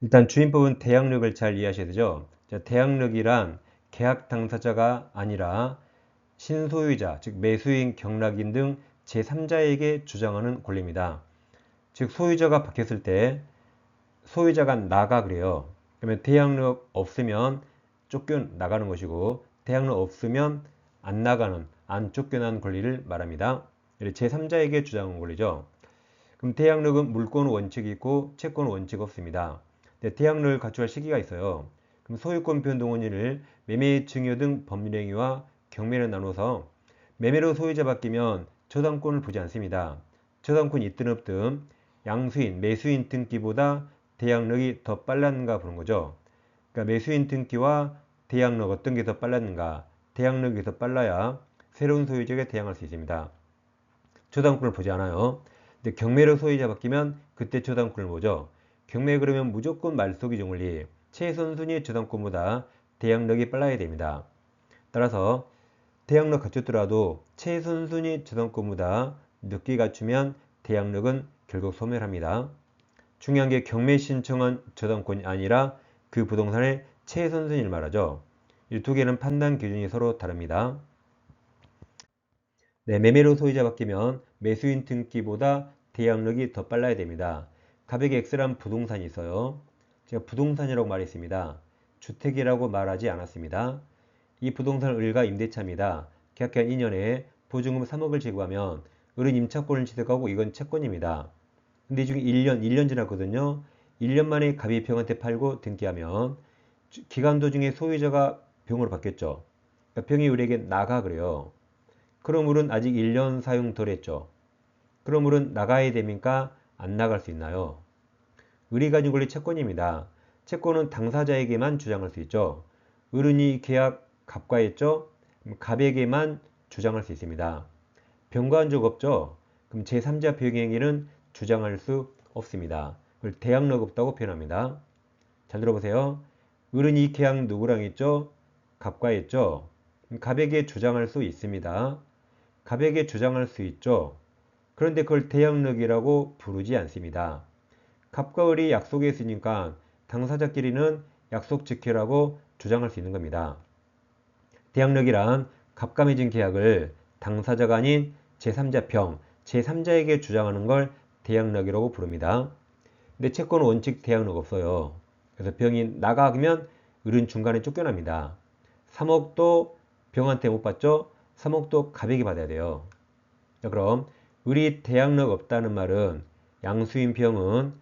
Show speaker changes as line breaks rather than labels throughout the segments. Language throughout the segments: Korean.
일단 주임법은 대항력을 잘 이해하셔야 되죠. 자, 대항력이란 계약 당사자가 아니라 신소유자, 즉 매수인, 경락인 등 제3자에게 주장하는 권리입니다. 즉 소유자가 바뀌었을 때 소유자가 나가 그래요. 그러면 대항력 없으면 쫓겨나가는 것이고 대항력 없으면 안 나가는, 안 쫓겨나는 권리를 말합니다. 제3자에게 주장하는 권리죠. 그럼 대항력은 물권 원칙이 있고 채권 원칙이 없습니다. 대항력을 갖춰야 할 시기가 있어요. 그럼 소유권 변동 원인을 매매 증여 등 법률행위와 경매를 나눠서 매매로 소유자 바뀌면 저당권을 보지 않습니다. 저당권 있든 없든 양수인, 매수인 등기보다 대항력이 더 빨랐는가 보는 거죠. 그러니까 매수인 등기와 대항력 어떤 게 더 빨랐는가? 대항력이 더 빨라야 새로운 소유자에게 대항할 수 있습니다. 저당권을 보지 않아요. 근데 경매로 소유자 바뀌면 그때 저당권을 보죠. 경매 그러면 무조건 말소기종 원리, 최선순위 저당권보다 대항력이 빨라야 됩니다. 따라서 대항력 갖췄더라도 최선순위 저당권보다 늦게 갖추면 대항력은 결국 소멸합니다. 중요한 게 경매 신청한 저당권이 아니라 그 부동산의 최선순위를 말하죠. 이 두 개는 판단 기준이 서로 다릅니다. 네, 매매로 소유자 바뀌면 매수인 등기보다 대항력이 더 빨라야 됩니다. 가백의 X란 부동산이 있어요. 제가 부동산이라고 말했습니다. 주택이라고 말하지 않았습니다. 이 부동산은 을과 임대차입니다. 계약기간 2년에 보증금 3억을 지급하면 을은 임차권을 취득하고 이건 채권입니다. 근데 이 중에 1년 지났거든요. 1년 만에 갑이 병한테 팔고 등기하면 기간 도중에 소유자가 병으로 바뀌었죠. 그러니까 병이 을에게 나가 그래요. 그럼 을은 아직 1년 사용 덜 했죠. 그럼 을은 나가야 됩니까? 안 나갈 수 있나요? 을이 가진 권리 채권입니다. 채권은 당사자에게만 주장할 수 있죠. 을은 이 계약 갑과했죠? 갑에게만 주장할 수 있습니다. 병과한 적 없죠? 그럼 제3자 병행위는 주장할 수 없습니다. 그걸 대항력 없다고 표현합니다. 잘 들어보세요. 을은 이 계약 누구랑 했죠? 갑과 했죠? 갑에게 주장할 수 있습니다. 갑에게 주장할 수 있죠. 그런데 그걸 대항력이라고 부르지 않습니다. 갑과 을이 약속했으니까 당사자끼리는 약속 지키라고 주장할 수 있는 겁니다. 대항력이란 갑과 맺은 계약을 당사자가 아닌 제3자 병, 제3자에게 주장하는 걸 대항력이라고 부릅니다. 근데 채권은 원칙 대항력 없어요. 그래서 병이 나가면 을은 중간에 쫓겨납니다. 3억도 병한테 못 받죠? 3억도 갑에게 받아야 돼요. 자, 그럼 을이 대항력 없다는 말은 양수인 병은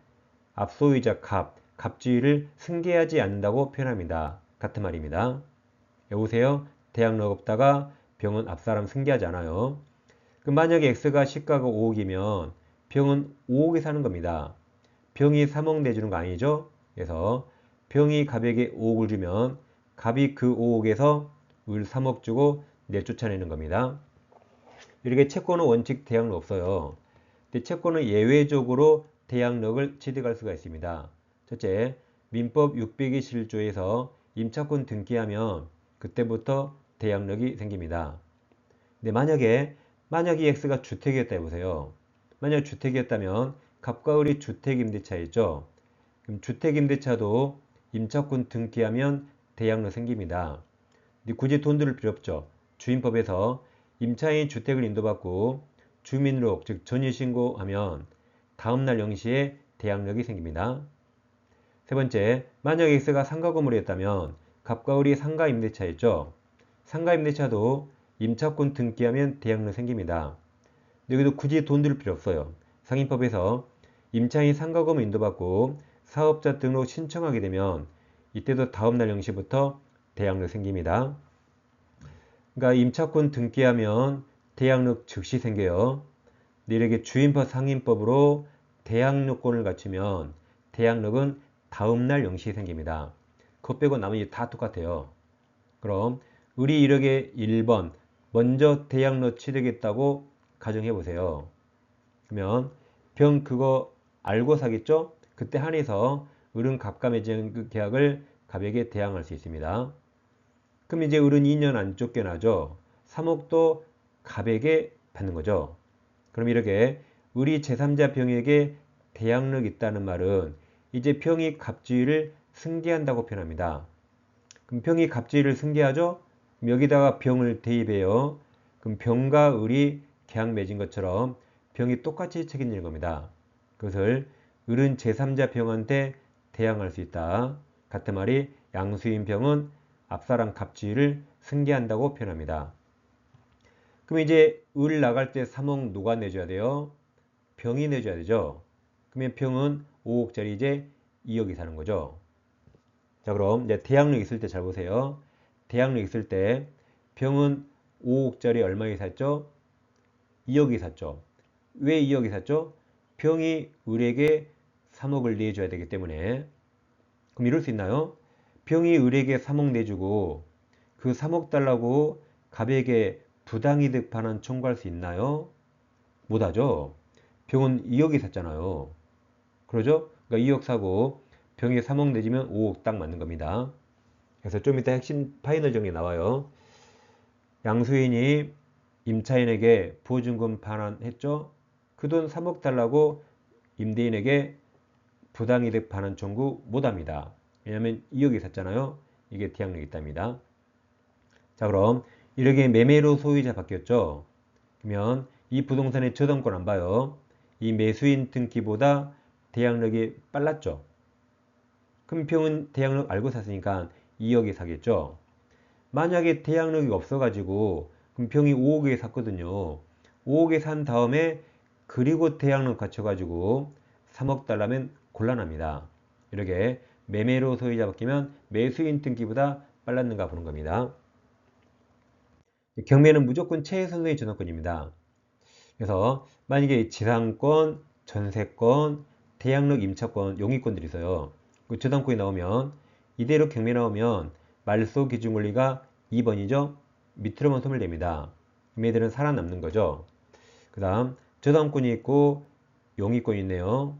압소유자 갑주의를 승계하지 않는다고 표현합니다. 같은 말입니다. 여보세요? 대항력 없다가 병은 앞사람 승계하지 않아요. 그럼 만약에 X가 시가가 5억이면 병은 5억에 사는 겁니다. 병이 3억 내주는 거 아니죠? 그래서 병이 갑에게 5억을 주면 갑이 그 5억에서 을 3억 주고 내쫓아내는 겁니다. 이렇게 채권은 원칙 대항력 없어요. 근데 채권은 예외적으로 대항력을 취득할 수가 있습니다. 첫째, 민법 627조에서 임차권 등기하면 그때부터 대항력이 생깁니다. 근데 만약에 X가 주택이었다 해보세요. 만약 주택이었다면 갑과 을이 주택임대차였죠. 그럼 주택임대차도 임차권 등기하면 대항력 생깁니다. 근데 굳이 돈 들을 필요 없죠. 주임법에서 임차인 주택을 인도받고 주민록 즉 전입신고하면 다음날 0시에 대항력이 생깁니다. 세 번째, 만약 X가 상가 건물이었다면 갑과 을이 상가 임대차였죠. 상가 임대차도 임차권 등기하면 대항력 생깁니다. 여기도 굳이 돈 들일 필요 없어요. 상인법에서 임차인 상가 건물 인도받고 사업자 등록 신청하게 되면 이때도 다음날 0시부터 대항력 생깁니다. 그러니까 임차권 등기하면 대항력 즉시 생겨요. 이렇게 주임법 상인법으로 대항력권을 갖추면 대항력은 다음날 0시에 생깁니다. 그것 빼고 나머지 다 똑같아요. 그럼 을이 이렇게 1번 먼저 대항력 취득했다고 가정해 보세요. 그러면 병 그거 알고 사겠죠? 그때 한해서 을은 갑과 맺은 그 계약을 갑에게 대항할 수 있습니다. 그럼 이제 을은 2년 안 쫓겨나죠. 3억도 갑에게 받는 거죠. 그럼 이렇게 을이 제3자 병에게 대항력 있다는 말은 이제 병이 갑주의를 승계한다고 표현합니다. 그럼 병이 갑주의를 승계하죠? 그럼 여기다가 병을 대입해요. 그럼 병과 을이 계약 맺은 것처럼 병이 똑같이 책임지는 겁니다. 그것을 을은 제3자 병한테 대항할 수 있다. 같은 말이 양수인 병은 앞사람 갑주의를 승계한다고 표현합니다. 그럼 이제 을 나갈 때 3억 누가 내줘야 돼요? 병이 내줘야 되죠. 그러면 병은 5억짜리 이제 2억이 사는 거죠. 자, 그럼 이제 대항력 있을 때 잘 보세요. 대항력 있을 때 병은 5억짜리 얼마에 샀죠? 2억이 샀죠. 왜 2억이 샀죠? 병이 을에게 3억을 내줘야 되기 때문에. 그럼 이럴 수 있나요? 병이 을에게 3억 내주고 그 3억 달라고 갑에게 부당이득 반환 청구할 수 있나요? 못하죠. 병은 2억이 샀잖아요. 그러죠? 그러니까 2억 사고 병이 3억 내주면 5억 딱 맞는 겁니다. 그래서 좀 이따 핵심 파이널 정리 나와요. 양수인이 임차인에게 보증금 반환했죠? 그 돈 3억 달라고 임대인에게 부당이득 반환 청구 못합니다. 왜냐하면 2억이 샀잖아요. 이게 대항력이 있답니다. 자, 그럼 이렇게 매매로 소유자 바뀌었죠? 그러면 이 부동산의 저당권 안 봐요. 이 매수인 등기보다 대항력이 빨랐죠? 그럼 병은 대항력 알고 샀으니까 2억에 사겠죠? 만약에 대항력이 없어가지고 그럼 병이 5억에 샀거든요. 5억에 산 다음에 그리고 대항력 갖춰가지고 3억 달라면 곤란합니다. 이렇게 매매로 소유자 바뀌면 매수인 등기보다 빨랐는가 보는 겁니다. 경매는 무조건 최선의 저당권입니다. 그래서 만약에 지상권, 전세권, 대항력 임차권, 용의권들이 있어요. 그 저당권이 나오면 이대로 경매 나오면 말소 기준 권리가 2번이죠. 밑으로만 소멸됩니다. 얘들은 살아남는 거죠. 그 다음 저당권이 있고 용의권이 있네요.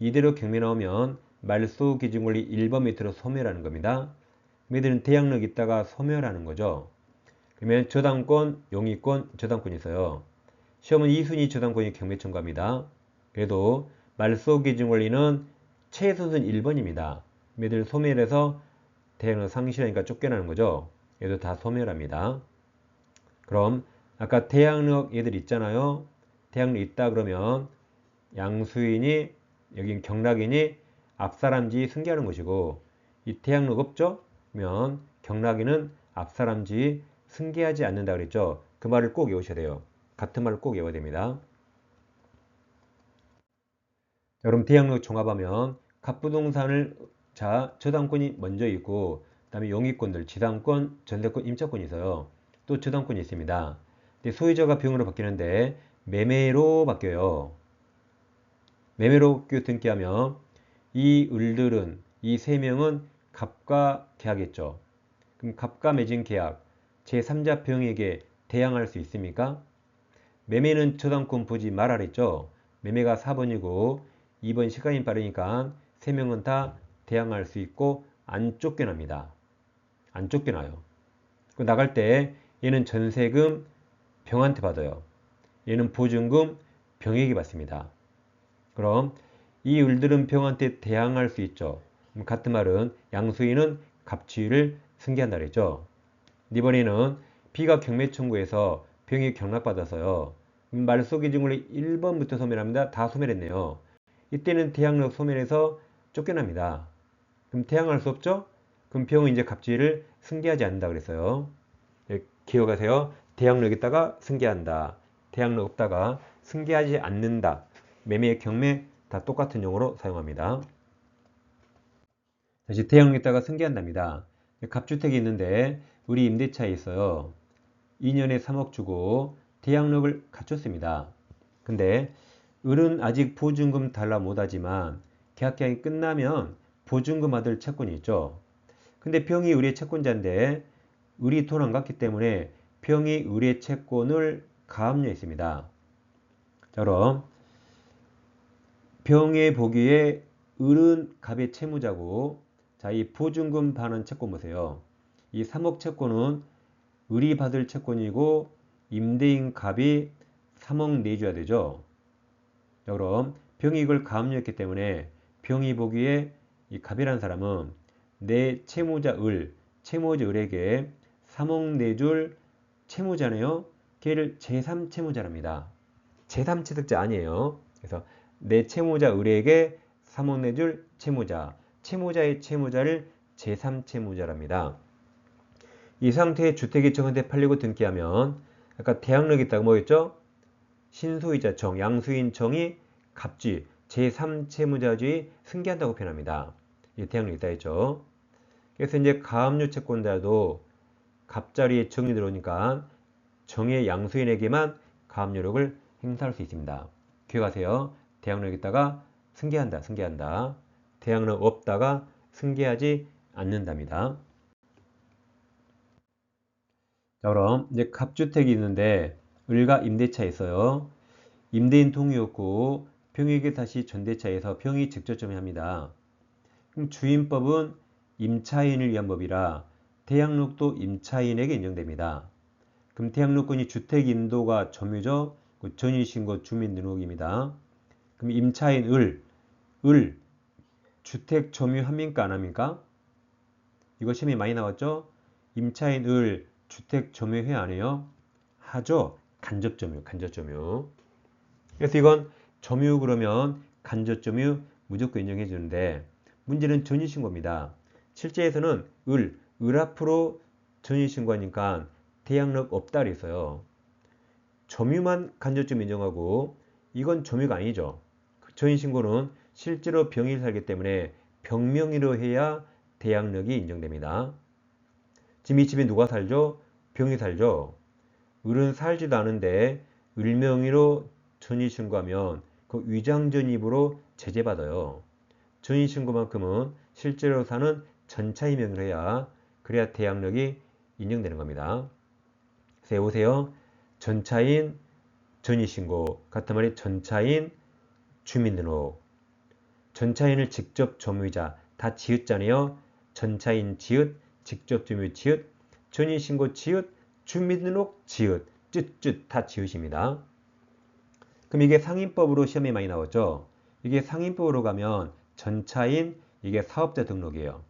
이대로 경매 나오면 말소 기준 권리 1번 밑으로 소멸하는 겁니다. 얘들은 대항력 있다가 소멸하는 거죠. 그러면 저당권, 용의권, 저당권이 있어요. 시험은 2순위 저당권이 경매 청구합니다. 그래도 말소 기준 권리는 최소는 1번입니다. 얘들 소멸해서 대항력 상실하니까 쫓겨나는 거죠. 얘도 다 소멸합니다. 그럼 아까 대항력 얘들 있잖아요. 대항력 있다 그러면 양수인이 여긴 경락인이 앞사람지 승계하는 것이고 이 대항력 없죠? 그러면 경락인은 앞사람지 승계하지 않는다 그랬죠? 그 말을 꼭 외우셔야 돼요. 같은 말을 꼭 외워야 됩니다. 자, 그럼 대항력 종합하면 갑부동산을 저당권이 먼저 있고 그 다음에 용의권들 지상권, 전세권, 임차권이 있어요. 또 저당권이 있습니다. 근데 소유자가 병으로 바뀌는데 매매로 바뀌어요. 매매로 등기하면 이 을들은 이 세 명은 갑과 계약했죠. 그럼 갑과 맺은 계약 제3자 병에게 대항할 수 있습니까? 매매는 저당권 보지 말아 그랬죠. 매매가 4번이고 2번 시간이 빠르니까 3명은 다 대항할 수 있고 안 쫓겨납니다. 안 쫓겨나요. 나갈 때 얘는 전세금 병한테 받아요. 얘는 보증금 병에게 받습니다. 그럼 이 을들은 병한테 대항할 수 있죠. 같은 말은 양수인은 갑주의를 승계한다 그랬죠. 이번에는 B가 경매 청구해서 병이 경락받아서요. 말소 기준 권리 1번부터 소멸합니다. 다 소멸했네요. 이때는 대항력 소멸해서 쫓겨납니다. 그럼 대항할 수 없죠? 그럼 병은 이제 갑주의를 승계하지 않는다 그랬어요. 기억하세요. 대항력 있다가 승계한다. 대항력 없다가 승계하지 않는다. 매매, 경매 다 똑같은 용어로 사용합니다. 다시 대항력 있다가 승계한답니다. 갑주택이 있는데 우리 임대차에 있어요. 2년에 3억 주고 대항력을 갖췄습니다. 근데 을은 아직 보증금 달라 못하지만 계약기간이 끝나면 보증금 받을 채권이 있죠. 근데 병이 을의 채권자인데 을이 돈 안 갚기 때문에 병이 을의 채권을 가압류했습니다. 자, 그럼 병의 보기에 을은 갑의 채무자고 자, 이 보증금 반환 채권 보세요. 이 3억 채권은 을이 받을 채권이고 임대인 갑이 3억 내줘야 되죠. 자, 그럼 병이 이걸 가압류했기 때문에 병이 보기에 이 갑이라는 사람은 내 채무자 을에게 3억 내줄 채무자네요. 걔를 제3채무자랍니다. 제3채택자 아니에요. 그래서 내 채무자 을에게 3억 내줄 채무자의 채무자를 제3채무자랍니다. 이 상태에 주택이 정한테 팔리고 등기하면 아까 대항력이 있다고 뭐였죠? 신소유자 정, 양수인 정이 갑주의, 제3채무자주의 승계한다고 표현합니다. 이 대항력이 있다 했죠. 그래서 이제 가압류 채권자도 갑자리에 정이 들어오니까 정의 양수인에게만 가압류력을 행사할 수 있습니다. 기억하세요. 대항력 있다가 승계한다. 대항력 없다가 승계하지 않는답니다. 자, 그럼 이제 갑주택이 있는데 을과 임대차에 있어요. 임대인 동의 없고 병에게 다시 전대차에서 병이 직접 점유합니다. 그럼 주임법은 임차인을 위한 법이라 대항력도 임차인에게 인정됩니다. 그럼 대항력권이 주택 인도가 점유죠. 전입신고 주민등록입니다. 그럼 임차인 을 주택 점유합니까 안 합니까? 이거 시험에 많이 나왔죠? 임차인 을 주택 점유해 안 해요? 하죠. 간접 점유. 그래서 이건 점유 그러면 간접 점유 무조건 인정해 주는데 문제는 전입신고입니다. 실제에서는 을 앞으로 전입신고하니까 대항력 없다 그랬어요. 점유만 간접점 인정하고 이건 점유가 아니죠. 전입신고는 실제로 병이 살기 때문에 병명의로 해야 대항력이 인정됩니다. 지금 이 집에 누가 살죠? 병이 살죠. 을은 살지도 않은데 을명의로 전입신고하면 그 위장전입으로 제재받아요. 전입신고만큼은 실제로 사는 전차의 명의로 해야 그래야 대항력이 인정되는 겁니다. 그래서 보세요. 전차인 전입신고 같은 말이 전차인 주민등록. 전차인을 직접 점유자 다 지읒잖아요. 전차인 지읒, 직접 점유 지읒, 전입신고 지읒, 주민등록 지읒, 쯧쯧 다 지읒입니다. 그럼 이게 상인법으로 시험에 많이 나오죠. 이게 상인법으로 가면 전차인 이게 사업자 등록이에요.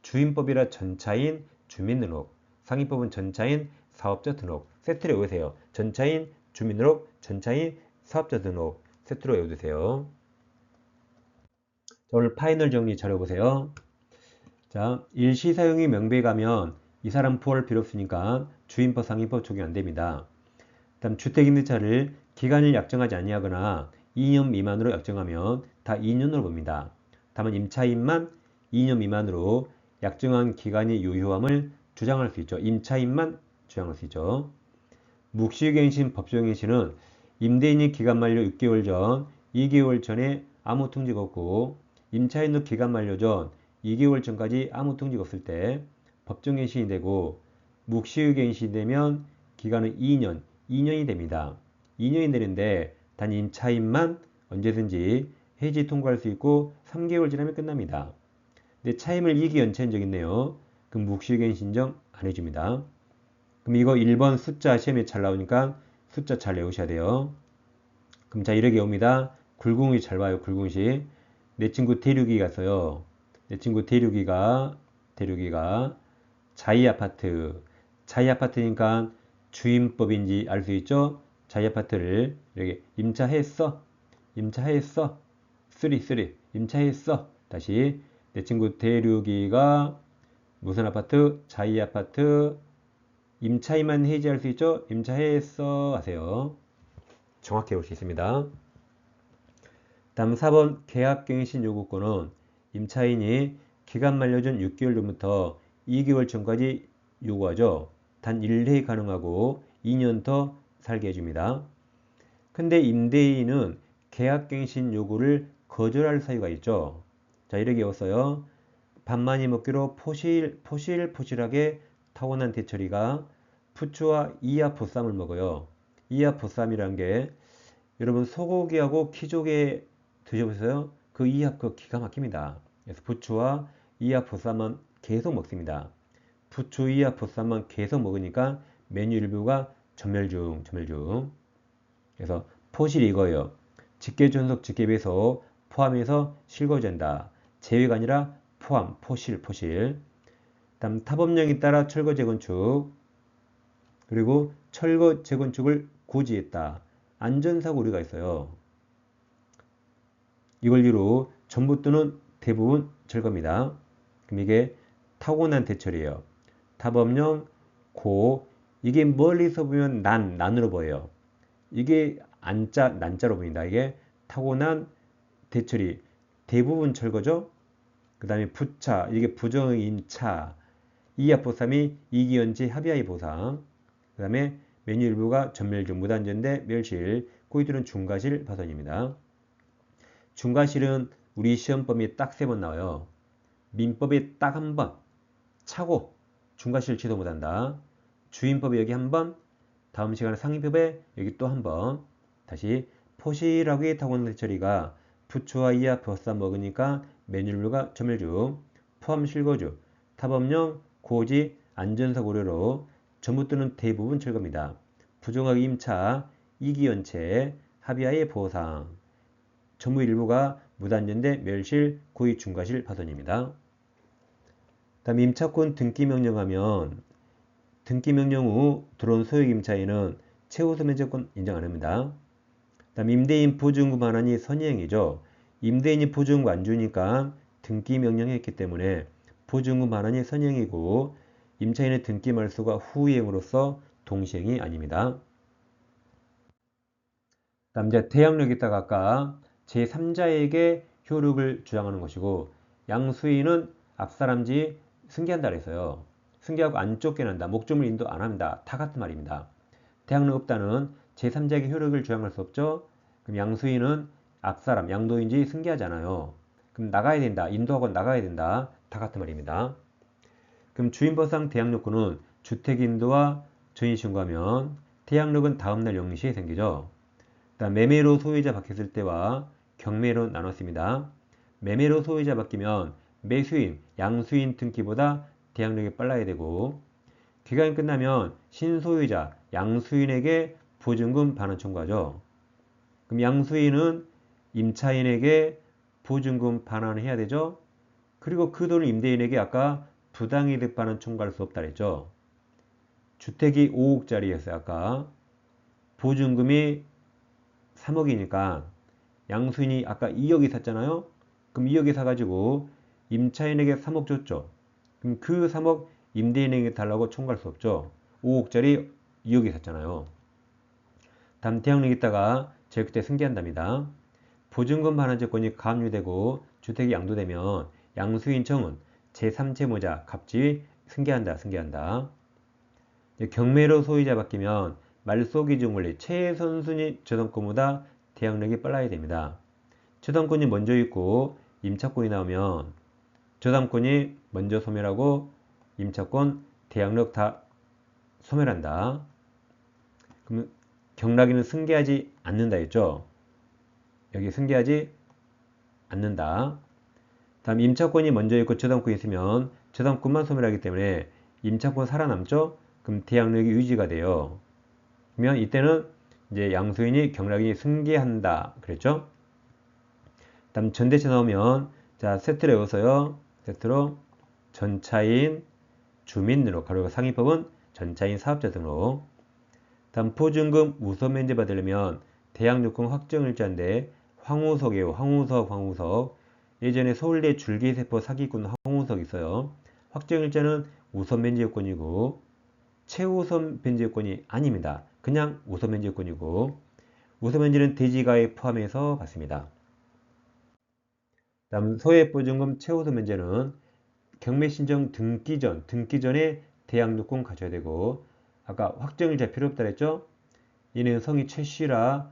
주임법이라 전차인 주민등록, 상인법은 전차인 사업자 등록. 세트로 외우세요. 전차인 주민등록, 전차인 사업자 등록 세트로 외워두세요. 자, 오늘 파이널 정리 잘해보세요. 자, 일시사용이 명백히 가면 이 사람 포할 필요 없으니까 주임법, 상인법 적용 안됩니다. 다음 주택임대차를 기간을 약정하지 아니하거나 2년 미만으로 약정하면 다 2년으로 봅니다. 다만 임차인만 2년 미만으로 약정한 기간이 유효함을 주장할 수 있죠. 임차인만 주장할 수 있죠. 묵시갱신, 법정갱신은 임대인이 기간 만료 6개월 전, 2개월 전에 아무 통지가 없고 임차인도 기간 만료 전 2개월 전까지 아무 통지가 없을 때 법정갱신이 되고 묵시갱신이 되면 기간은 2년이 됩니다. 2년이 되는데 단 임차인만 언제든지 해지 통과할 수 있고 3개월 지나면 끝납니다. 근데 차임을 2기 연체한 적 있네요. 그럼 묵시갱신정 안 해줍니다. 그럼 이거 1번 숫자 시험에 잘 나오니까 숫자 잘 외우셔야 돼요. 그럼 자 이렇게 옵니다. 굴궁이 잘 봐요. 굴궁식. 내 친구 대륙이가 있어요. 내 친구 대륙이가 자이 아파트니까 주임법인지 알 수 있죠. 자이 아파트를 이렇게 임차했어. 임차했어. 다시 내 친구 대륙이가 무슨 아파트? 자이 아파트. 임차인만 해지할 수 있죠? 임차했어 하세요. 정확히 볼 수 있습니다. 다음 4번 계약갱신 요구권은 임차인이 기간 만료 전 6개월 전부터 2개월 전까지 요구하죠. 단 1회 가능하고 2년 더 살게 해줍니다. 근데 임대인은 계약갱신 요구를 거절할 사유가 있죠. 자 이렇게 외웠어요. 밥 많이 먹기로 포실포실하게 타고난 대철이가 부추와 이하 보쌈을 먹어요. 이하 보쌈이라는 게 여러분 소고기하고 키조개 드셔보세요. 그 이합 그 기가 막힙니다. 그래서 부추와 이하 보쌈만 계속 먹습니다. 부추 이하 보쌈만 계속 먹으니까 메뉴 일부가 전멸중. 그래서 포실이 이거예요. 직계존속 직계배속 포함해서 실거주한다. 제외가 아니라 포함, 포실. 다음 타법령에 따라 철거 재건축, 그리고 철거 재건축을 고지했다. 안전사고 우려가 있어요. 이걸 이유로 전부 또는 대부분 철거입니다. 그럼 이게 타고난 대철이에요. 타법령, 고, 이게 멀리서 보면 난으로 보여요. 이게 안자, 난자로 보인다. 이게 타고난 대처리, 대부분 철거죠. 그 다음에 부차, 이게 부정임차, 이합보삼이 이기연지 합의하의 보상. 그 다음에 메뉴 일부가 전멸중 무단전대 멸실, 고의들은 중과실 파손입니다. 중과실은 우리 시험법이 딱 3번 나와요. 민법이 딱 1번, 차고 중과실 취소 못한다. 주임법이 여기 1번, 다음 시간에 상임법에 여기 또 1번. 다시 포실하게 타고난 대처리가 부초와 이하 버쌈 먹으니까 메뉴류가 전멸중, 포함 실거주, 타법령, 고지, 안전사 고려로 전부 또는 대부분 철거입니다. 부정하게 임차, 이기연체, 합의하의 보상, 전부 일부가 무단전대 멸실, 고의 중과실 파손입니다. 다음 임차권 등기명령하면 등기명령 후 들어온 소유임차인은 최우선 면제권 인정 안합니다. 다음 임대인 보증금 반환이 선의행위죠. 임대인이 보증금 안 주니까 등기명령했기 때문에 보증금 반환이 선의행위고 임차인의 등기 말소가 후이행으로서 동시행이 아닙니다. 다음 이제 대항력에다가 아까 제3자에게 효력을 주장하는 것이고 양수인은 앞사람지 승계한다 그랬어요. 승계하고 안 쫓겨난다. 목적물 인도 안 합니다. 다 같은 말입니다. 대항력 없다는 제3자에게 효력을 주장할 수 없죠. 그럼 양수인은 앞사람, 양도인지 승계하잖아요. 그럼 나가야 된다. 인도하고 나가야 된다. 다 같은 말입니다. 그럼 주인법상 대항력권은 주택인도와 전입신고하면 대항력은 다음날 0시에 생기죠. 다음 매매로 소유자 바뀌었을 때와 경매로 나눴습니다. 매매로 소유자 바뀌면 매수인, 양수인 등기보다 대항력이 빨라야 되고 기간이 끝나면 신소유자, 양수인에게 보증금 반환 청구하죠. 그럼 양수인은 임차인에게 보증금 반환을 해야 되죠. 그리고 그 돈을 임대인에게 아까 부당이득 반환 청구할 수 없다 그랬죠. 주택이 5억짜리였어요. 아까 보증금이 3억이니까 양수인이 아까 2억이 샀잖아요. 그럼 2억이 사가지고 임차인에게 3억 줬죠. 그럼 그 3억 임대인에게 달라고 청구할 수 없죠. 5억짜리 2억이 샀잖아요. 다음 대항력이 있다가 제일 그때 승계한답니다. 보증금 반환제권이 가압류되고 주택이 양도되면 양수인청은 제3채무자 갑지 승계한다. 경매로 소유자 바뀌면 말소기준권리 최선순위 저당권보다 대항력이 빨라야 됩니다. 저당권이 먼저 있고 임차권이 나오면 저당권이 먼저 소멸하고 임차권, 대항력 다 소멸한다. 그러면 경락이는 승계하지 않는다 했죠. 여기 승계하지 않는다. 다음 임차권이 먼저 있고 저당권이 있으면 저당권만 소멸하기 때문에 임차권 살아남죠. 그럼 대항력이 유지가 돼요. 그러면 이때는 이제 양수인이 경락이 승계한다 그랬죠. 다음 전대체 나오면 자 세트로 외워서요. 세트로 전차인, 주민 등록, 가로가 상위법은 전차인 사업자 등록. 다음 보증금 우선 면제 받으려면 대항력권 확정일자인데 황우석이에요. 황우석. 예전에 서울대 줄기세포 사기꾼 황우석 있어요. 확정일자는 우선 면제 요건이고 최우선 면제 요건이 아닙니다. 그냥 우선 면제 요건이고 우선 면제는 대지가에 포함해서 받습니다. 다음 소액보증금 최우선 면제는 경매신청 등기 전에 대항력권 가져야 되고 아까 확정일자 필요 없다 그랬죠? 얘는 성이 최씨라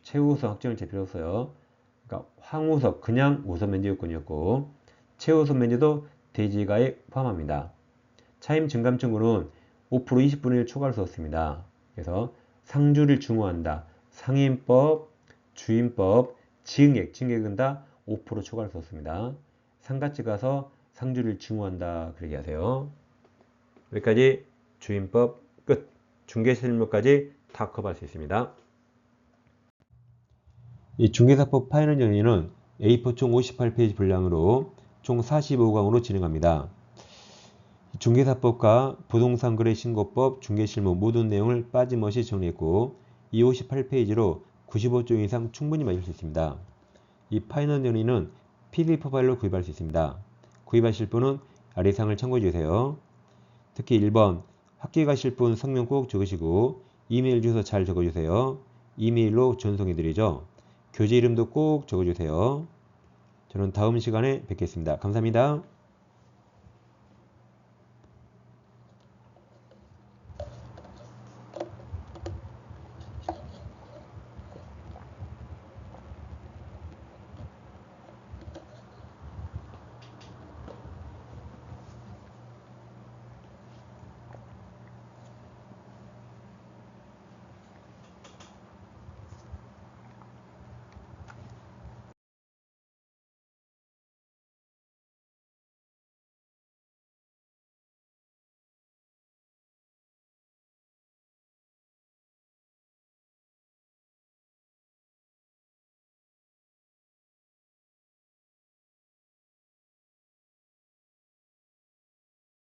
최우선 확정일자 필요 없어요. 그러니까 황우석 그냥 우선 면제 요건이었고 최우선 면제도 대지가에 포함합니다. 차임 증감 청구는 5% 20분의 1 초과할 수 없습니다. 그래서 상주를 증오한다. 상임법, 주임법, 증액은 다 5% 초과할 수 없습니다. 상가집 가서 상주를 증오한다 그렇게 하세요. 여기까지 주임법 끝. 중개실무까지 다 커버할 수 있습니다. 이 중개사법 파일은 정리는 A4 총 58페이지 분량으로 총 45강으로 진행합니다. 중개사법과 부동산 거래 신고법, 중개실무 모든 내용을 빠짐없이 정리했고 이 58페이지로 95종 이상 충분히 맞을 수 있습니다. 이 파이널 연의는 PDF 파일로 구입할 수 있습니다. 구입하실 분은 아래상을 참고해 주세요. 특히 1번 학교 가실 분 성명 꼭 적으시고 이메일 주소 잘 적어주세요. 이메일로 전송해 드리죠. 교재 이름도 꼭 적어주세요. 저는 다음 시간에 뵙겠습니다. 감사합니다.